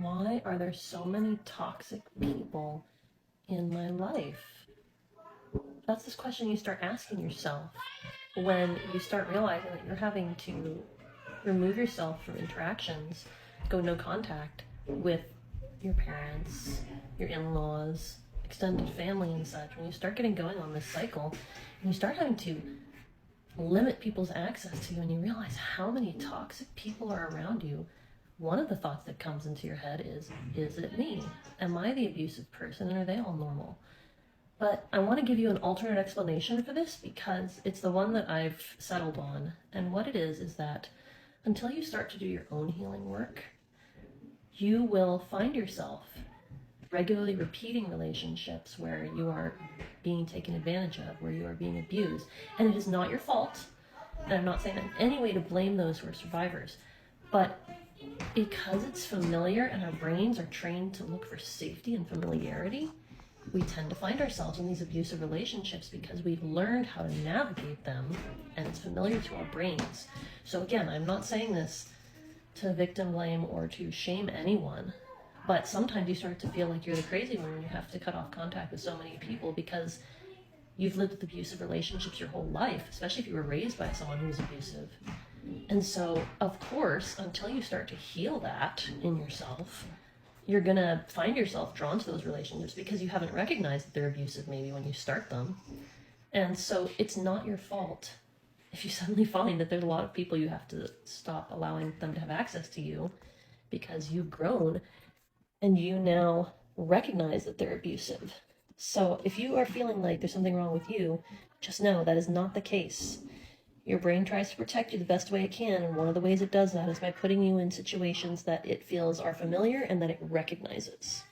why are there so many toxic people in my life? That's this question you start asking yourself when you start realizing that you're having to remove yourself from interactions, go no contact with your parents, your in-laws, extended family and such. When you start getting going on this cycle, and you start having to limit people's access to you, and you realize how many toxic people are around you, one of the thoughts that comes into your head is it me? Am I the abusive person, and are they all normal? But I want to give you an alternate explanation for this because it's the one that I've settled on. And what it is that until you start to do your own healing work, you will find yourself regularly repeating relationships where you are being taken advantage of, where you are being abused. And it is not your fault. And I'm not saying in any way to blame those who are survivors. But because it's familiar and our brains are trained to look for safety and familiarity, we tend to find ourselves in these abusive relationships because we've learned how to navigate them and it's familiar to our brains. So again, I'm not saying this to victim blame or to shame anyone, but sometimes you start to feel like you're the crazy one when you have to cut off contact with so many people because you've lived with abusive relationships your whole life, especially if you were raised by someone who was abusive. And so, of course, until you start to heal that in yourself, you're gonna find yourself drawn to those relationships because you haven't recognized that they're abusive maybe when you start them. And so it's not your fault if you suddenly find that there's a lot of people you have to stop allowing them to have access to you because you've grown and you now recognize that they're abusive. So if you are feeling like there's something wrong with you, just know that is not the case. Your brain tries to protect you the best way it can, and one of the ways it does that is by putting you in situations that it feels are familiar and that it recognizes.